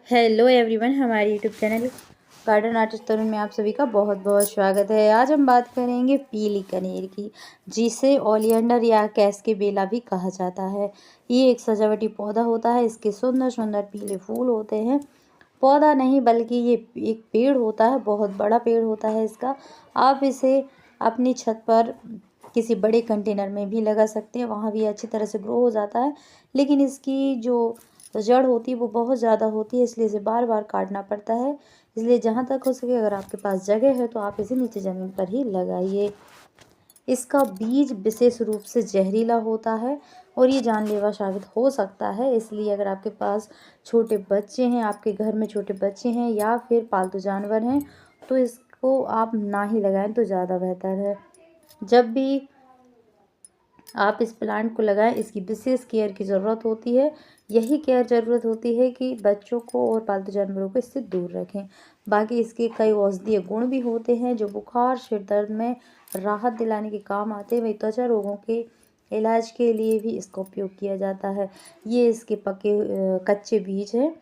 Hello everyone, हमारे YouTube channel garden artist तरुण में आप सभी का बहुत बहुत स्वागत है। आज हम बात करेंगे पीली कनेर की, जिसे ओलियंडर या कैस्केबेला भी कहा जाता है। ये एक सजावटी पौधा होता है। इसके सुंदर सुंदर पीले फूल होते हैं। पौधा नहीं बल्कि ये एक पेड़ होता है, बहुत बड़ा पेड़ होता है इसका। आप इसे अपनी छत पर किसी बड़े कंटेनर में भी लगा सकते हैं, वहाँ भी अच्छी तरह से ग्रो हो जाता है। लेकिन इसकी जो जड़ होती है वो बहुत ज़्यादा होती है, इसलिए इसे बार बार काटना पड़ता है। इसलिए जहाँ तक हो सके, अगर आपके पास जगह है तो आप इसे नीचे ज़मीन पर ही लगाइए। इसका बीज विशेष रूप से जहरीला होता है और ये जानलेवा साबित हो सकता है। इसलिए अगर आपके पास छोटे बच्चे हैं, आपके घर में छोटे बच्चे हैं या फिर पालतू जानवर हैं, तो इसको आप ना ही लगाएं तो ज़्यादा बेहतर है। जब भी आप इस प्लांट को लगाएं, इसकी विशेष केयर की ज़रूरत होती है। यही केयर ज़रूरत होती है कि बच्चों को और पालतू जानवरों को इससे दूर रखें। बाकी इसके कई औषधीय गुण भी होते हैं जो बुखार, सिर दर्द में राहत दिलाने के काम आते हैं। वही त्वचा रोगों के इलाज के लिए भी इसका उपयोग किया जाता है। ये इसके कच्चे बीज हैं।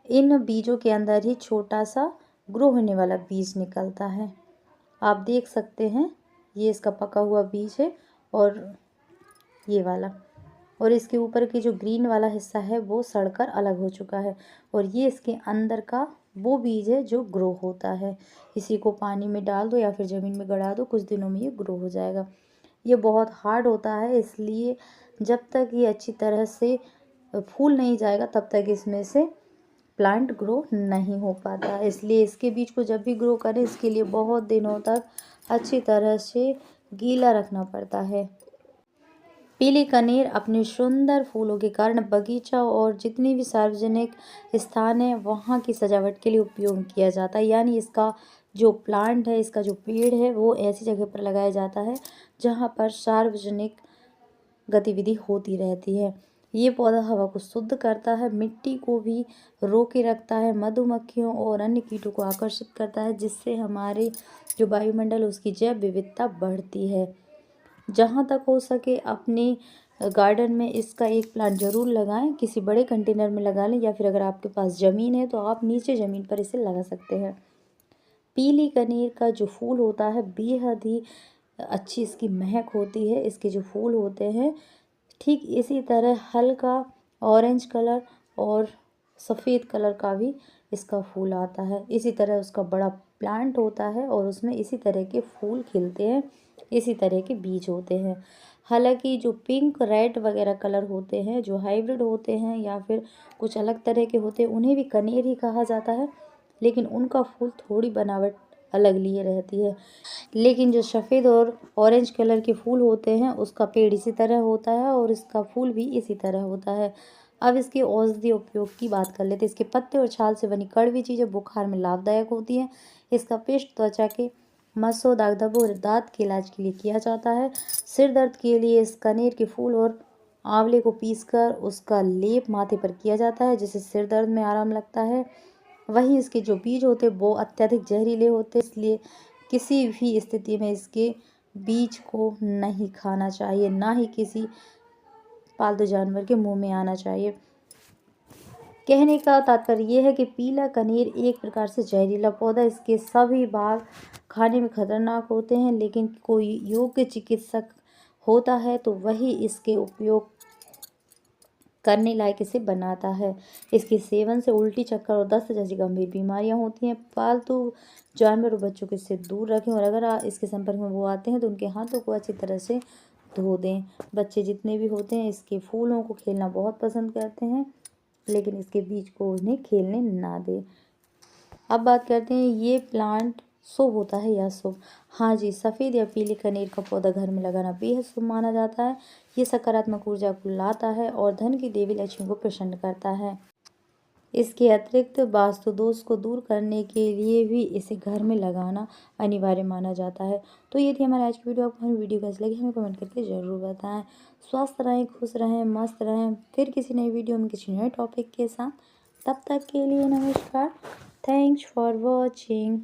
इन बीजों के अंदर ही छोटा सा ग्रो होने वाला बीज निकलता है। आप देख सकते हैं, ये इसका पका हुआ बीज है और ये वाला, और इसके ऊपर की जो ग्रीन वाला हिस्सा है वो सड़कर अलग हो चुका है। और ये इसके अंदर का वो बीज है जो ग्रो होता है। इसी को पानी में डाल दो या फिर ज़मीन में गड़ा दो, कुछ दिनों में ये ग्रो हो जाएगा। ये बहुत हार्ड होता है, इसलिए जब तक ये अच्छी तरह से फूल नहीं जाएगा तब तक इसमें से प्लांट ग्रो नहीं हो पाता। इसलिए इसके बीज को जब भी ग्रो करें, इसके लिए बहुत दिनों तक अच्छी तरह से गीला रखना पड़ता है। पीली कनेर अपने सुंदर फूलों के कारण बगीचा और जितनी भी सार्वजनिक स्थान है वहाँ की सजावट के लिए उपयोग किया जाता है। यानी इसका जो प्लांट है, इसका जो पेड़ है, वो ऐसी जगह पर लगाया जाता है जहाँ पर सार्वजनिक गतिविधि होती रहती है। ये पौधा हवा को शुद्ध करता है, मिट्टी को भी रोके रखता है, मधुमक्खियों और अन्य कीटों को आकर्षित करता है, जिससे हमारे जो वायुमंडल है उसकी जैव विविधता बढ़ती है। जहाँ तक हो सके अपने गार्डन में इसका एक प्लांट ज़रूर लगाएं। किसी बड़े कंटेनर में लगा लें या फिर अगर आपके पास ज़मीन है तो आप नीचे ज़मीन पर इसे लगा सकते हैं। पीली कनेर का जो फूल होता है बेहद ही अच्छी इसकी महक होती है। इसके जो फूल होते हैं ठीक इसी तरह हल्का ऑरेंज कलर और सफ़ेद कलर का भी इसका फूल आता है। इसी तरह उसका बड़ा प्लांट होता है और उसमें इसी तरह के फूल खिलते हैं, इसी तरह के बीज होते हैं। हालांकि जो पिंक, रेड वगैरह कलर होते हैं, जो हाइब्रिड होते हैं या फिर कुछ अलग तरह के होते हैं, उन्हें भी कनेर ही कहा जाता है, लेकिन उनका फूल थोड़ी बनावट अलग लिए रहती है। लेकिन जो सफ़ेद और ऑरेंज कलर के फूल होते हैं उसका पेड़ इसी तरह होता है और इसका फूल भी इसी तरह होता है। अब इसके औषधीय उपयोग की बात कर लेते हैं। इसके पत्ते और छाल से बनी कड़वी चीज़ें बुखार में लाभदायक होती हैं। इसका पेस्ट त्वचा के मसों, दाग धब्बों और दांत के इलाज के लिए किया जाता है। सिर दर्द के लिए इस कनेर के फूल और आंवले को पीसकर उसका लेप माथे पर किया जाता है, जिससे सिर दर्द में आराम लगता है। वहीं इसके जो बीज होते हैं वो अत्यधिक जहरीले होते हैं, इसलिए किसी भी स्थिति में इसके बीज को नहीं खाना चाहिए, ना ही किसी पालतू जानवर के मुंह में आना चाहिए। कहने का तात्पर्य यह है कि पीला कनेर एक प्रकार से जहरीला पौधा, इसके सभी भाग खाने में खतरनाक होते हैं, लेकिन कोई योग्य चिकित्सक होता है तो वही इसके उपयोग करने लायक इसे बनाता है। इसके सेवन से उल्टी, चक्कर और दस्त जैसी गंभीर बीमारियां होती हैं। पालतू जानवर और बच्चों को इससे दूर रखें और अगर इसके संपर्क में वो आते हैं तो उनके हाथों को अच्छी तरह से धो दें। बच्चे जितने भी होते हैं इसके फूलों को खेलना बहुत पसंद करते हैं, लेकिन इसके बीज को उन्हें खेलने ना दें। अब बात करते हैं ये प्लांट शुभ होता है या शुभ। हाँ जी, सफ़ेद या पीले कनेर का पौधा घर में लगाना बेहद शुभ माना जाता है। ये सकारात्मक ऊर्जा को लाता है और धन की देवी लक्ष्मी को प्रसन्न करता है। इसके अतिरिक्त वास्तु दोष को दूर करने के लिए भी इसे घर में लगाना अनिवार्य माना जाता है। तो ये थी हमारी आज की वीडियो। आपको हमारी वीडियो कैसी लगी हमें कमेंट करके ज़रूर बताएं। स्वस्थ रहें, खुश रहें, मस्त रहें। फिर किसी नई वीडियो में किसी नए टॉपिक के साथ, तब तक के लिए नमस्कार। Thanks for watching.